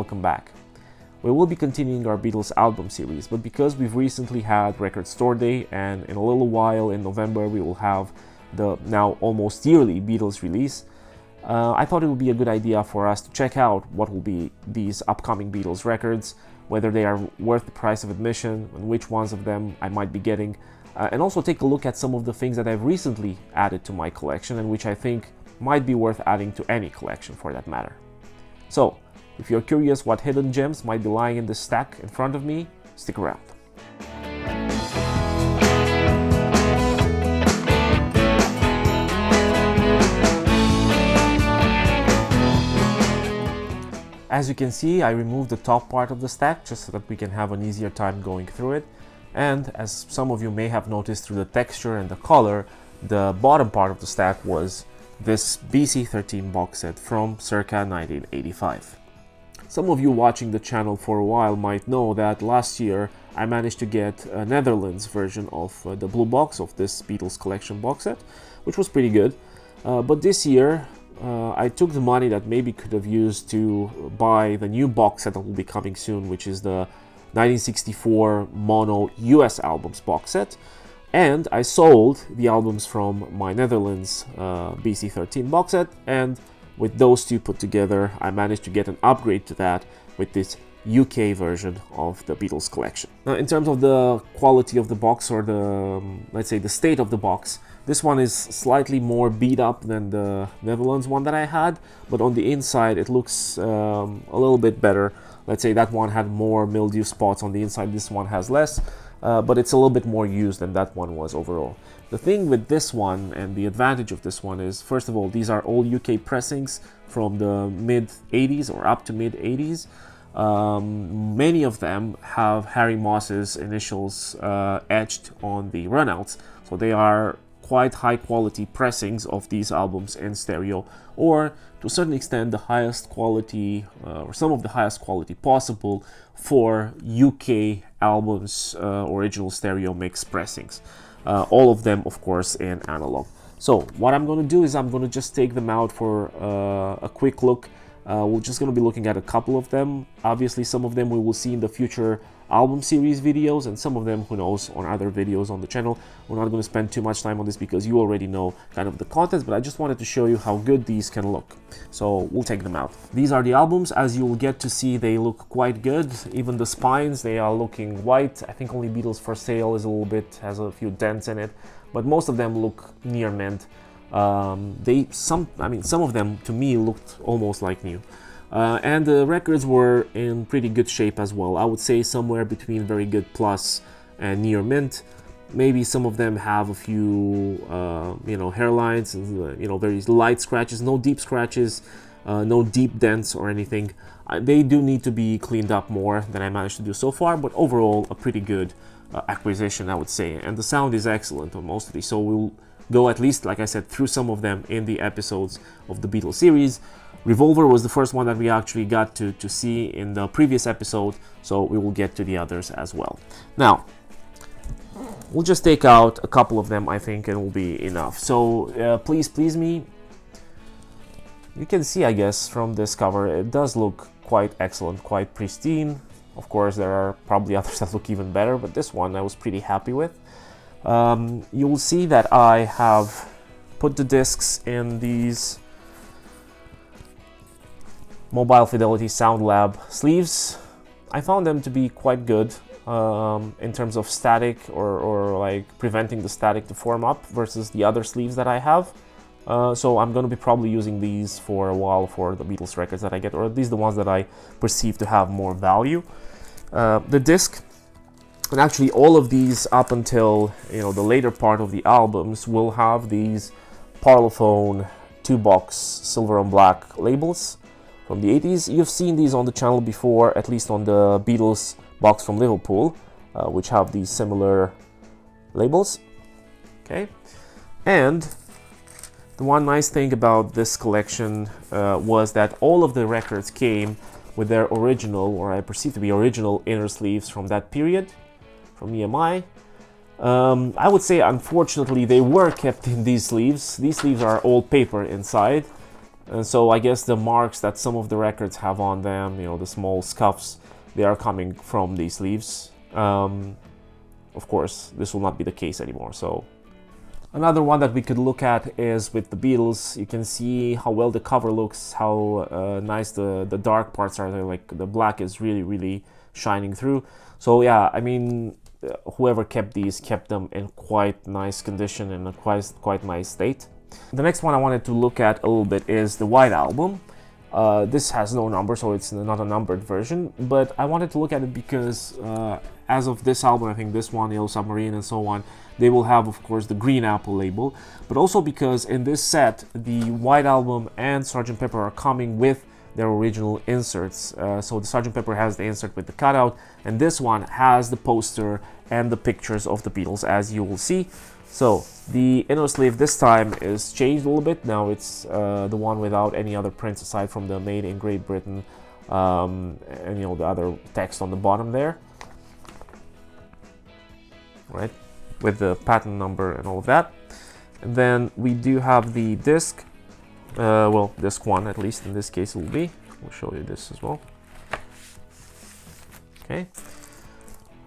welcome back. We will be continuing our Beatles album series, but because we've recently had Record Store Day and in a little while in November we will have the now almost yearly Beatles release, I thought it would be a good idea for us to check out what will be these upcoming Beatles records, whether they are worth the price of admission, and which ones of them I might be getting, and also take a look at some of the things that I've recently added to my collection and which I think might be worth adding to any collection for that matter. So, if you're curious what hidden gems might be lying in this stack in front of me, stick around. As you can see, I removed the top part of the stack just so that we can have an easier time going through it. And as some of you may have noticed through the texture and the color, the bottom part of the stack was this BC13 box set from circa 1985. Some of you watching the channel for a while might know that last year I managed to get a Netherlands version of the blue box of this Beatles collection box set, which was pretty good. But this year I took the money that maybe could have used to buy the new box set that will be coming soon, which is the 1964 mono US albums box set, and I sold the albums from my Netherlands BC13 box set, and with those two put together I managed to get an upgrade to that with this UK version of the Beatles collection. Now, in terms of the quality of the box, or the let's say the state of the box, this one is slightly more beat up than the Netherlands one that I had, but on the inside it looks a little bit better. Let's say that one had more mildew spots on the inside, this one has less, but it's a little bit more used than that one was overall. The thing with this one, and the advantage of this one, is first of all, these are all UK pressings from the mid 80s or up to mid 80s. Many of them have Harry Moss's initials etched on the runouts, so they are quite high quality pressings of these albums in stereo, or to a certain extent the highest quality, or some of the highest quality possible for UK albums original stereo mix pressings. All of them of course in analog. So what I'm going to do is I'm going to just take them out for a quick look. We're just going to be looking at a couple of them. Obviously some of them we will see in the future album series videos, and some of them, who knows, on other videos on the channel. We're not going to spend too much time on this because you already know kind of the contents, but I just wanted to show you how good these can look. So we'll take them out. These are the albums. As you'll get to see, they look quite good. Even the spines, they are looking white. I think only Beatles for Sale is a little bit, has a few dents in it, but most of them look near mint. Some of them to me looked almost like new. And the records were in pretty good shape as well. I would say somewhere between very good plus and near mint. Maybe some of them have a few, hairlines and very light scratches, no deep scratches, no deep dents or anything. They do need to be cleaned up more than I managed to do so far, but overall a pretty good acquisition, I would say. And the sound is excellent on most of these, so we'll go, at least like I said, through some of them in the episodes of the Beatles series. Revolver was the first one that we actually got to see in the previous episode, so we will get to the others as well. Now, we'll just take out a couple of them, I think, and it will be enough. So please me. You can see, I guess, from this cover, it does look quite excellent, quite pristine. Of course, there are probably others that look even better, but this one I was pretty happy with. You will see that I have put the discs in these Mobile Fidelity Sound Lab sleeves. I found them to be quite good in terms of static, or like preventing the static to form up, versus the other sleeves that I have. So I'm going to be probably using these for a while for the Beatles records that I get, or at least the ones that I perceive to have more value. The disc, and actually all of these up until the later part of the albums, will have these Parlophone 2-box silver on black labels from the 80s. You've seen these on the channel before, at least on the Beatles box from Liverpool, which have these similar labels. Okay, and the one nice thing about this collection was that all of the records came with their original, or I perceive to be original, inner sleeves from that period, from EMI. I would say, unfortunately, they were kept in these sleeves. These sleeves are all paper inside, And so I guess the marks that some of the records have on them, you know, the small scuffs, they are coming from these leaves. Of course, this will not be the case anymore. So another one that we could look at is with the Beatles. You can see how well the cover looks, how nice the dark parts are. They're like the black is really shining through. So yeah, I mean, whoever kept these kept them in quite nice condition and a quite nice state. The next one I wanted to look at a little bit is the White Album. This has no number, so it's not a numbered version, but I wanted to look at it because as of this album, I think this one, Yellow Submarine and so on, they will have, of course, the Green Apple label, but also because in this set, the White Album and Sgt. Pepper are coming with their original inserts. So the Sgt. Pepper has the insert with the cutout, and this one has the poster and the pictures of the Beatles, as you will see. So the inner sleeve this time is changed a little bit. Now it's the one without any other prints aside from the Made in Great Britain and you know the other text on the bottom there, right, with the patent number and all of that. And then we do have the disc, well, disc one at least in this case it will be. We'll show you this as well. Okay,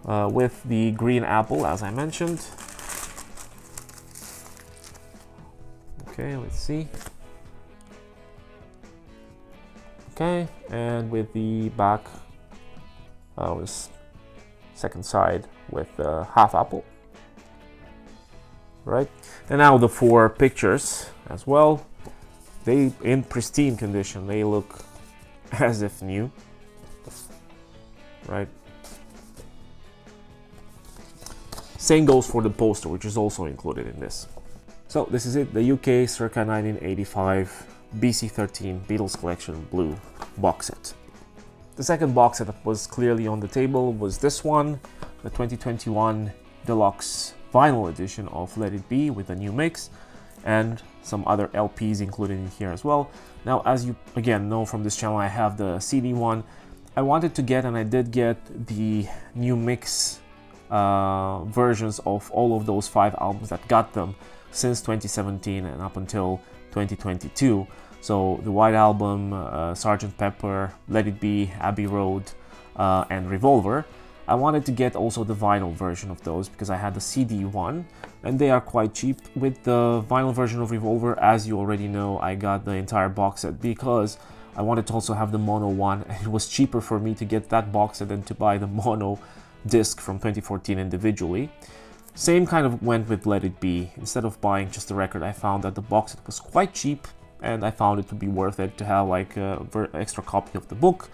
with the Green Apple, as I mentioned. Okay, let's see. Okay, and with the back, this second side with half apple. Right, and now the 4 pictures as well. They in pristine condition. They look as if new. Right. Same goes for the poster, which is also included in this. So this is it, the UK circa 1985 BC13 Beatles Collection Blue box set. The second box set that was clearly on the table was this one, the 2021 Deluxe vinyl edition of Let It Be with a new mix and some other LPs included in here as well. Now, as you again know from this channel, I have the CD one. I wanted to get, and I did get, the new mix versions of all of those 5 albums that got them since 2017 and up until 2022. So the White Album, Sgt. Pepper, Let It Be, Abbey Road, and Revolver. I wanted to get also the vinyl version of those because I had the CD one and they are quite cheap. With the vinyl version of Revolver, as you already know, I got the entire box set because I wanted to also have the mono one, and it was cheaper for me to get that box set than to buy the mono disc from 2014 individually. Same kind of went with Let It Be. Instead of buying just the record, I found that the box set was quite cheap and I found it to be worth it to have like an extra copy of the book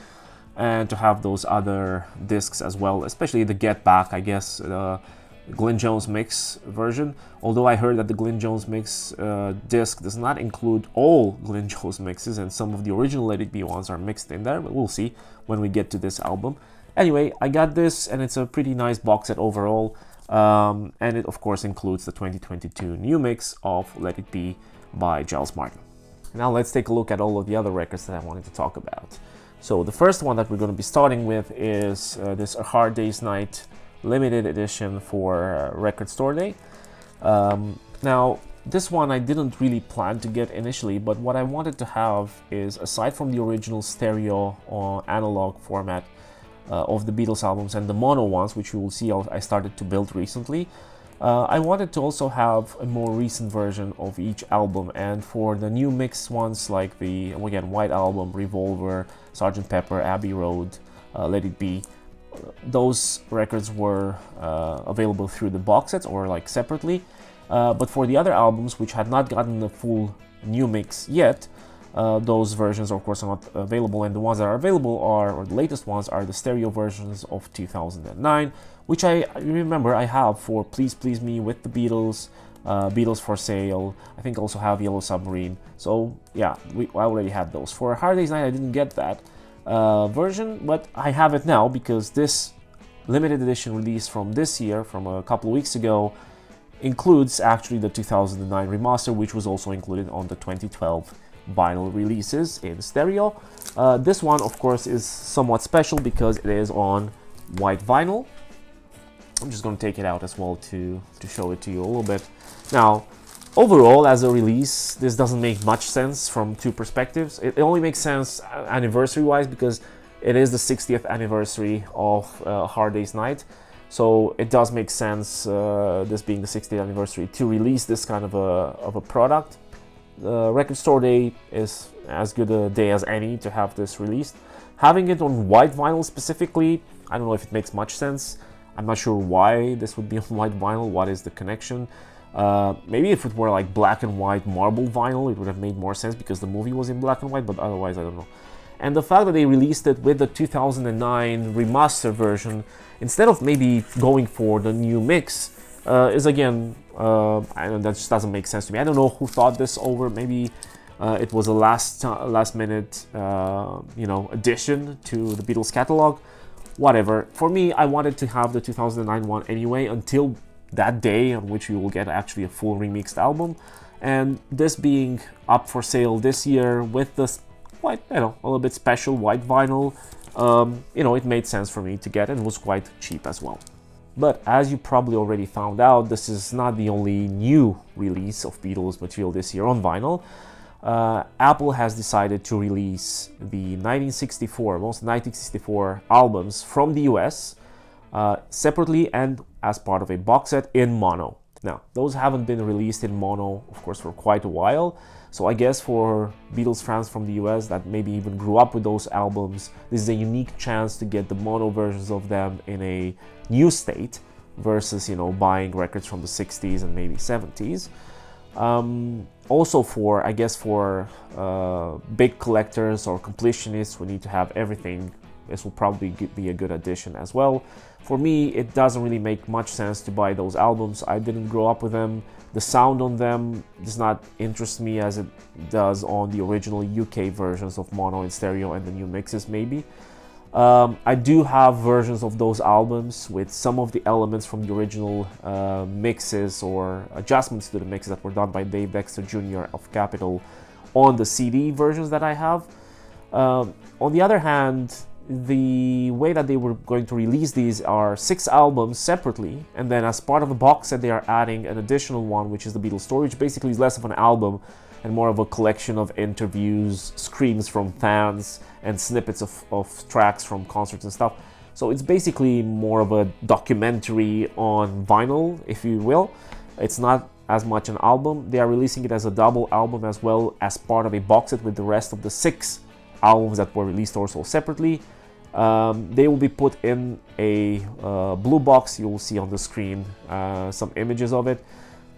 and to have those other discs as well, especially the Get Back, I guess, Glyn Jones mix version. Although I heard that the Glyn Jones mix disc does not include all Glyn Jones mixes and some of the original Let It Be ones are mixed in there, but we'll see when we get to this album. Anyway, I got this and it's a pretty nice box set overall. And it of course includes the 2022 new mix of Let It Be by Giles Martin. Now let's take a look at all of the other records that I wanted to talk about. So the first one that we're going to be starting with is this A Hard Day's Night limited edition for Record Store Day. Now this one I didn't really plan to get initially, but what I wanted to have is, aside from the original stereo or analog format of the Beatles albums and the mono ones, which you will see I started to build recently, I wanted to also have a more recent version of each album. And for the new mix ones, like the, again, White Album, Revolver, Sgt. Pepper, Abbey Road, Let It Be, those records were available through the box sets or like separately. But for the other albums, which had not gotten the full new mix yet, those versions of course are not available, and the ones that are available are, or the latest ones are, the stereo versions of 2009, which I remember I have for Please Please Me with the Beatles, Beatles for Sale. I think I also have Yellow Submarine. So yeah, I already had those. For Hard Day's Night I didn't get that version, but I have it now because this limited edition release from this year, from a couple of weeks ago, includes actually the 2009 remaster, which was also included on the 2012 vinyl releases in stereo. This one of course is somewhat special because it is on white vinyl. I'm just going to take it out as well to show it to you a little bit. Now Overall, as a release, this doesn't make much sense from two perspectives. It only makes sense anniversary-wise because it is the 60th anniversary of Hard Day's Night. So it does make sense, this being the 60th anniversary, to release this kind of a product. Record Store Day is as good a day as any to have this released. Having it on white vinyl specifically, I don't know if it makes much sense. I'm not sure why this would be on white vinyl. What is the connection? Maybe if it were like black and white marble vinyl, it would have made more sense because the movie was in black and white, but otherwise I don't know. And the fact that they released it with the 2009 remaster version, instead of maybe going for the new mix, is again, that just doesn't make sense to me. I don't know who thought this over. Maybe it was a last minute, addition to the Beatles catalog. Whatever. For me, I wanted to have the 2009 one anyway until that day on which we will get actually a full remixed album. And this being up for sale this year with this quite, a little bit special white vinyl, it made sense for me to get, and it was quite cheap as well. But as you probably already found out, this is not the only new release of Beatles material this year on vinyl. Apple has decided to release the most 1964 albums from the US separately and as part of a box set in mono. Now, those haven't been released in mono, of course, for quite a while. So I guess for Beatles fans from the US that maybe even grew up with those albums, this is a unique chance to get the mono versions of them in a new state versus, buying records from the 60s and maybe 70s. Also for big collectors or completionists who need to have everything, this will probably be a good addition as well. For me, it doesn't really make much sense to buy those albums. I didn't grow up with them. The sound on them does not interest me as it does on the original UK versions of mono and stereo and the new mixes maybe. I do have versions of those albums with some of the elements from the original mixes or adjustments to the mixes that were done by Dave Dexter Jr. of Capitol on the CD versions that I have. On the other hand, the way that they were going to release these are 6 albums separately, and then as part of a box set they are adding an additional one, which is the Beatles Story, which basically is less of an album and more of a collection of interviews, screams from fans, and snippets of tracks from concerts and stuff. So it's basically more of a documentary on vinyl, if you will. It's not as much an album. They are releasing it as a double album as well as part of a box set with the rest of the 6 albums that were released also separately. They will be put in a blue box. You will see on the screen some images of it.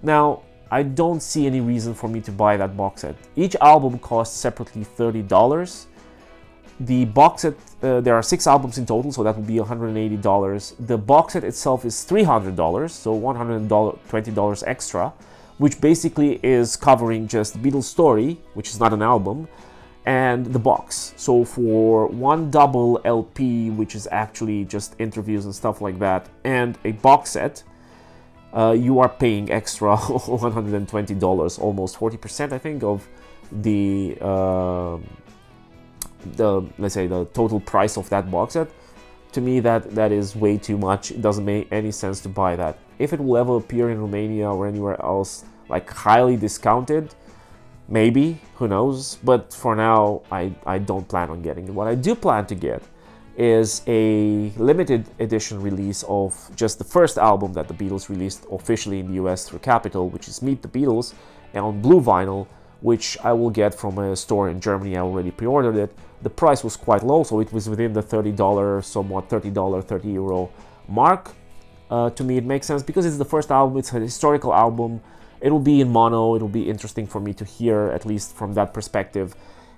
Now, I don't see any reason for me to buy that box set. Each album costs separately $30. The box set, there are 6 albums in total, so that would be $180. The box set itself is $300, so $120 extra, which basically is covering just the Beatles Story, which is not an album, and the box. So for one double LP, which is actually just interviews and stuff like that, and a box set, you are paying extra $120, almost 40%, I think, of the let's say the total price of that box set. To me, that is way too much. It doesn't make any sense to buy that. If it will ever appear in Romania or anywhere else, like highly discounted, maybe, who knows, but for now I don't plan on getting it. What I do plan to get is a limited edition release of just the first album that the Beatles released officially in the US through Capitol, which is Meet the Beatles, and on blue vinyl, which I will get from a store in Germany. I already pre-ordered it. The price was quite low, so it was within the $30, somewhat $30, 30 euro mark. To me it makes sense because it's the first album, it's a historical album. It will be in mono, it will be interesting for me to hear, at least from that perspective.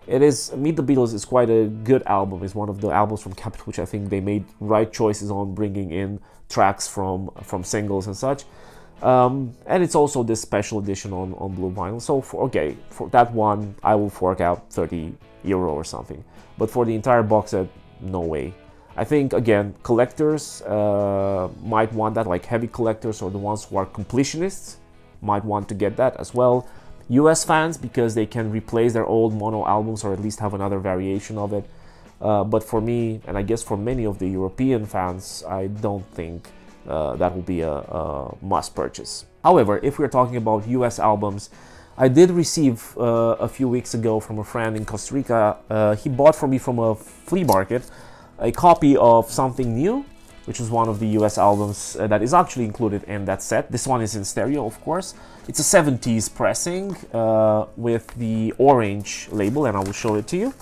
It is, Meet the Beatles is quite a good album. It's one of the albums from Capitol which I think they made right choices on bringing in tracks from singles and such. And it's also this special edition on blue vinyl. So for that one I will fork out 30 euro or something. But for the entire box set, no way. I think, again, collectors might want that, like heavy collectors or the ones who are completionists might want to get that as well. US fans, because they can replace their old mono albums or at least have another variation of it. But for me, and I guess for many of the European fans, I don't think that will be a must purchase. However, if we're talking about US albums, I did receive a few weeks ago from a friend in Costa Rica. He bought for me from a flea market a copy of Something New, which is one of the US albums that is actually included in that set. This one is in stereo, of course. It's a 70s pressing with the orange label, and I will show it to you.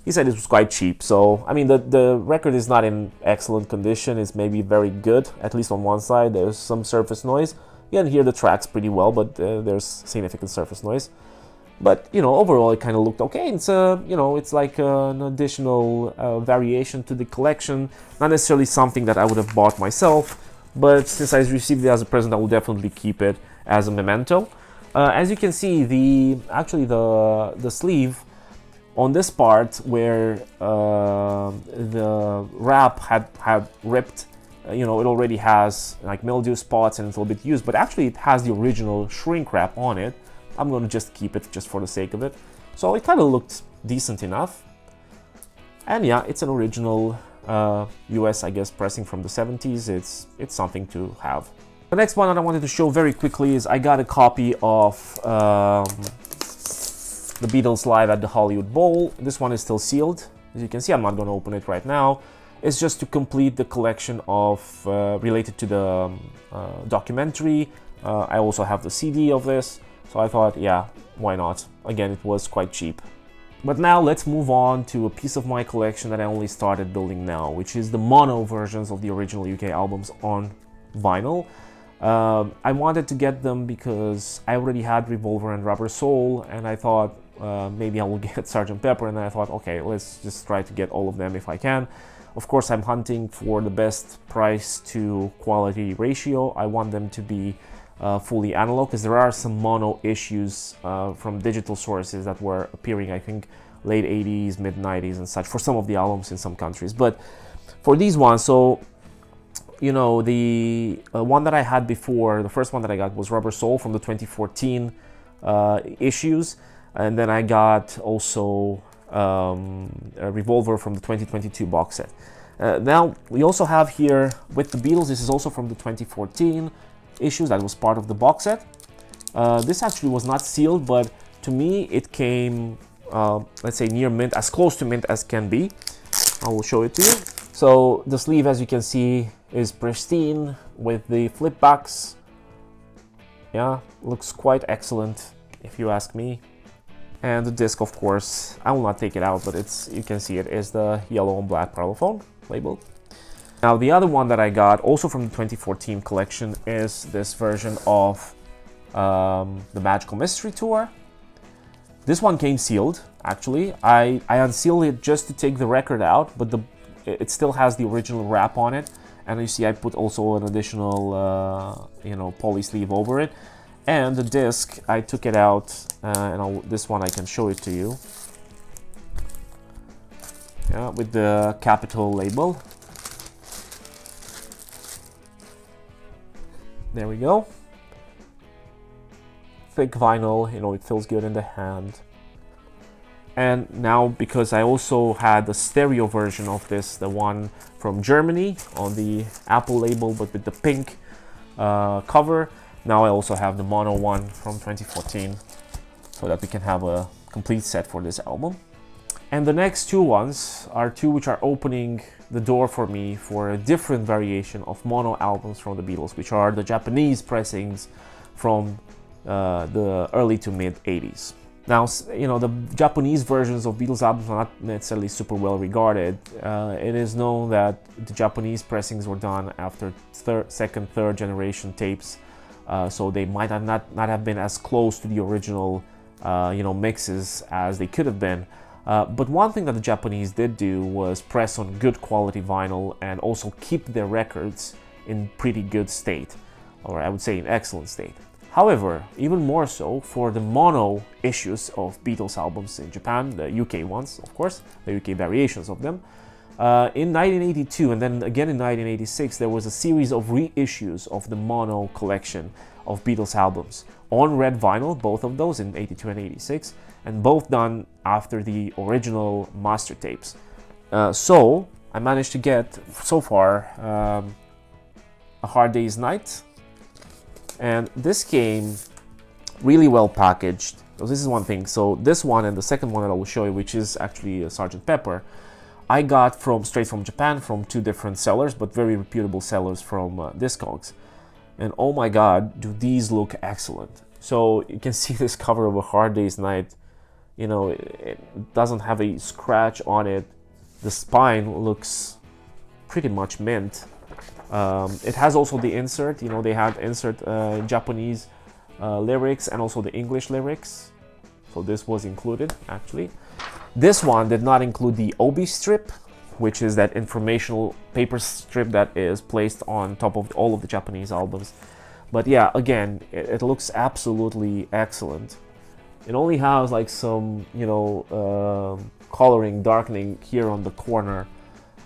He said it was quite cheap, so I mean the record is not in excellent condition. It's maybe very good, at least on one side. There's some surface noise. You can hear the tracks pretty well, but there's significant surface noise. But you know, overall it kind of looked okay. It's you know, it's like an additional variation to the collection. Not necessarily something that I would have bought myself, but since I received it as a present, I will definitely keep it as a memento. As you can see, the sleeve on this part where the wrap had ripped, you know, it already has like mildew spots and it's a little bit used, but actually it has the original shrink wrap on it. I'm going to just keep it just for the sake of it. So it kind of looked decent enough. And yeah, it's an original US, I guess, pressing from the 70s. It's something to have. The next one that I wanted to show very quickly is I got a copy of the Beatles live at the Hollywood Bowl. This one is still sealed. As you can see, I'm not going to open it right now. It's just to complete the collection of related to the documentary. I also have the CD of this, so I thought, yeah, why not? Again, it was quite cheap. But now let's move on to a piece of my collection that I only started building now, which is the mono versions of the original UK albums on vinyl. I wanted to get them because I already had Revolver and Rubber Soul, and I thought maybe I will get Sgt. Pepper, and I thought, okay, let's just try to get all of them if I can. Of course, I'm hunting for the best price to quality ratio. I want them to be fully analog, because there are some mono issues from digital sources that were appearing, I think, late 80s, mid 90s and such, for some of the albums in some countries. But for these ones, so you know, the one that I had before, the first one that I got was Rubber Soul from the 2014 issues, and then I got also a Revolver from the 2022 box set. Now we also have here with the Beatles, this is also from the 2014 issues, that was part of the box set. This actually was not sealed, but to me it came, let's say, near mint, as close to mint as can be. I will show it to you. So the sleeve, as you can see, is pristine with the flip backs. Yeah, looks quite excellent if you ask me. And the disc, of course, I will not take it out, but it's, you can see it is the yellow and black Parlophone label. Now the other one that I got, also from the 2014 collection, is this version of the Magical Mystery Tour. This one came sealed, actually. I unsealed it just to take the record out, but it still has the original wrap on it. And you see I put also an additional, you know, poly sleeve over it. And the disc, I took it out, and this one I can show it to you. Yeah, with the Capitol label. There we go. Thick vinyl, you know, it feels good in the hand. And now, because I also had the stereo version of this, the one from Germany on the Apple label, but with the pink cover, now I also have the mono one from 2014, so that we can have a complete set for this album. And the next two ones are two which are opening the door for me for a different variation of mono albums from the Beatles, which are the Japanese pressings from the early to mid 80s. Now, you know, the Japanese versions of Beatles albums are not necessarily super well regarded. It is known that the Japanese pressings were done after second, third generation tapes, so they might not have been as close to the original, you know, mixes as they could have been. But one thing that the Japanese did do was press on good quality vinyl and also keep their records in pretty good state, or I would say in excellent state. However, even more so for the mono issues of Beatles albums in Japan, the UK ones, of course, the UK variations of them. In 1982 and then again in 1986, there was a series of reissues of the mono collection of Beatles albums on red vinyl, both of those in 82 and 86, and both done after the original master tapes. So I managed to get, so far, A Hard Day's Night. And this came really well packaged. So this is one thing. So this one and the second one that I will show you, which is actually a Sgt. Pepper, I got straight from Japan from two different sellers, but very reputable sellers from Discogs. And oh my god, do these look excellent. So you can see this cover of A Hard Day's Night. You know, it doesn't have a scratch on it. The spine looks pretty much mint. It has also the insert. You know, they had insert Japanese lyrics and also the English lyrics. So this was included, actually. This one did not include the obi strip, which is that informational paper strip that is placed on top of all of the Japanese albums. But yeah, again, it looks absolutely excellent. It only has like some, you know, coloring, darkening here on the corner.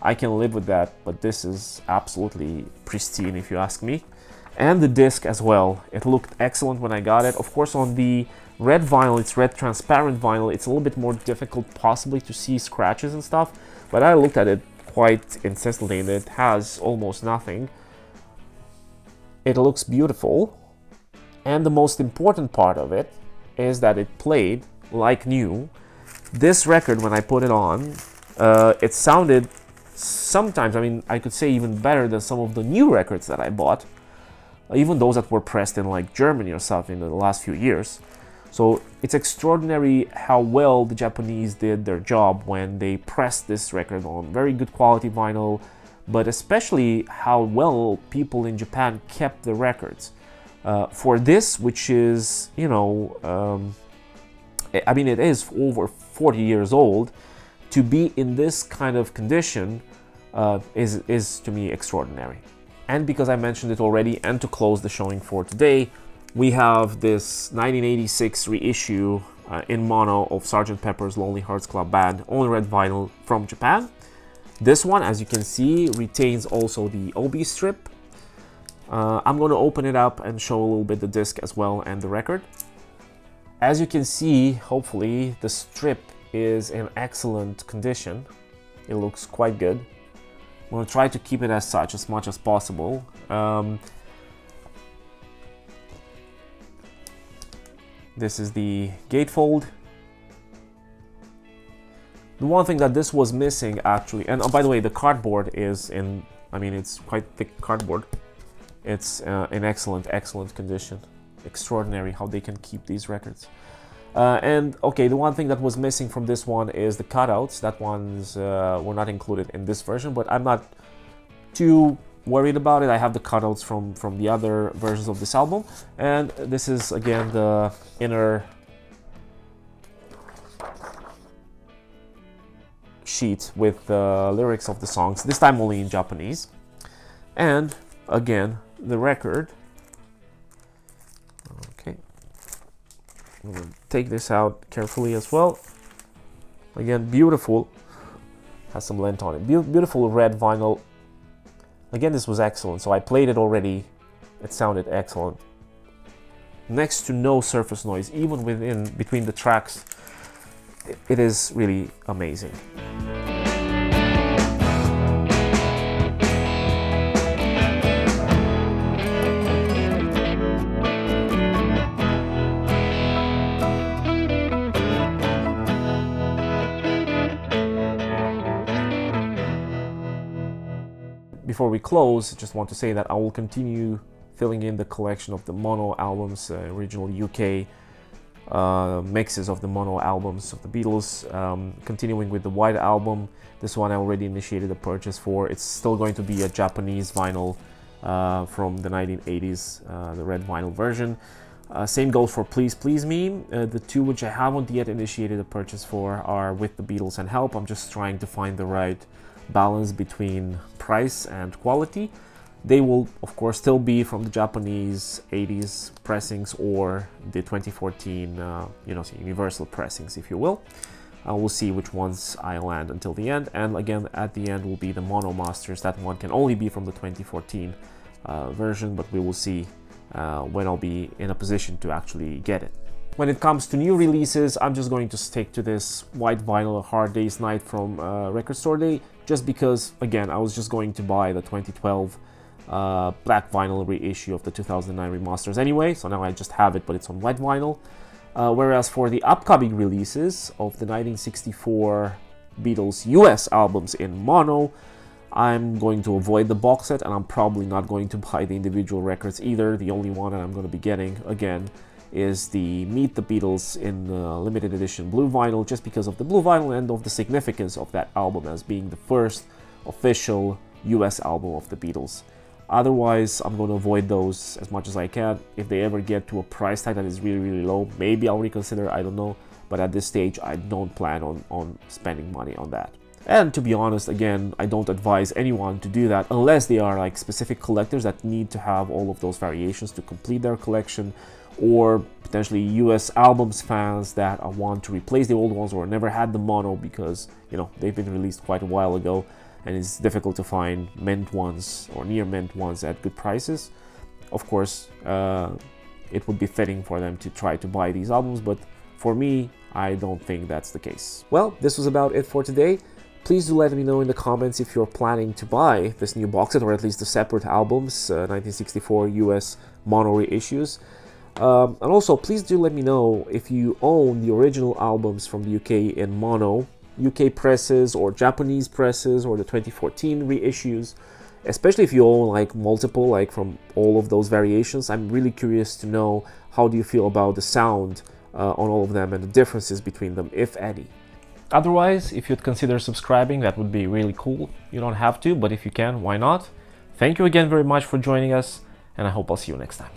I can live with that, but this is absolutely pristine if you ask me. And the disc as well. It looked excellent when I got it. Of course, on the red vinyl, it's red transparent vinyl. It's a little bit more difficult possibly to see scratches and stuff, but I looked at it quite insistently and it has almost nothing. It looks beautiful. And the most important part of it is that it played like new. This record, when I put it on, it sounded sometimes, I mean, I could say even better than some of the new records that I bought, even those that were pressed in like Germany or something in the last few years. So it's extraordinary how well the Japanese did their job when they pressed this record on very good quality vinyl, but especially how well people in Japan kept the records. For this, which is, you know, I mean, it is over 40 years old, to be in this kind of condition is to me extraordinary. And because I mentioned it already, and to close the showing for today, we have this 1986 reissue in mono of Sgt. Pepper's Lonely Hearts Club Band on red vinyl from Japan. This one, as you can see, retains also the obi strip. I'm going to open it up and show a little bit the disc as well and the record. As you can see, hopefully, the strip is in excellent condition. It looks quite good. I'm going to try to keep it as such as much as possible. This is the gatefold. The one thing that this was missing actually, and by the way, the cardboard is in, I mean, it's quite thick cardboard. It's in excellent condition. Extraordinary how they can keep these records. And okay, the one thing that was missing from this one is the cutouts. That ones were not included in this version, but I'm not too worried about it. I have the cutouts from the other versions of this album. And this is again the inner sheet with the lyrics of the songs, this time only in Japanese. And again, the record. Okay. I'm going to take this out carefully as well. Again, beautiful. Has some lint on it. Beautiful red vinyl. Again, this was excellent. So I played it already. It sounded excellent. Next to no surface noise, even between the tracks. It is really amazing. Before we close, I just want to say that I will continue filling in the collection of the mono albums, original UK mixes of the mono albums of the Beatles, continuing with the white album. This one I already initiated a purchase for. It's still going to be a Japanese vinyl from the 1980s, the red vinyl version. Same goes for Please Please Me. The two which I haven't yet initiated a purchase for are With the Beatles and Help. I'm just trying to find the right balance between price and quality. They will of course still be from the Japanese 80s pressings or the 2014 universal pressings, if you will. We'll see which ones I land until the end, and again at the end will be the mono masters. That one can only be from the 2014 version, but we will see when I'll be in a position to actually get it. When it comes to new releases, I'm just going to stick to this white vinyl A Hard Day's Night from Record Store Day, just because, again, I was just going to buy the 2012 black vinyl reissue of the 2009 remasters anyway, so now I just have it, but it's on white vinyl. Whereas for the upcoming releases of the 1964 Beatles US albums in mono, I'm going to avoid the box set, and I'm probably not going to buy the individual records either. The only one that I'm going to be getting, again, is the Meet the Beatles in the limited edition blue vinyl, just because of the blue vinyl and of the significance of that album as being the first official US album of the Beatles. Otherwise, I'm going to avoid those as much as I can. If they ever get to a price tag that is really, really low, maybe I'll reconsider, I don't know. But at this stage, I don't plan on spending money on that. And to be honest, again, I don't advise anyone to do that unless they are like specific collectors that need to have all of those variations to complete their collection, or potentially US albums fans that want to replace the old ones or never had the mono because, you know, they've been released quite a while ago and it's difficult to find mint ones or near mint ones at good prices. Of course, it would be fitting for them to try to buy these albums, but for me, I don't think that's the case. Well, this was about it for today. Please do let me know in the comments if you're planning to buy this new box set, or at least the separate albums, 1964 US mono reissues. And also, please do let me know if you own the original albums from the UK in mono, UK presses or Japanese presses, or the 2014 reissues, especially if you own like multiple, like from all of those variations. I'm really curious to know, how do you feel about the sound on all of them and the differences between them, if any. Otherwise, if you'd consider subscribing, that would be really cool. You don't have to, but if you can, why not? Thank you again very much for joining us, and I hope I'll see you next time.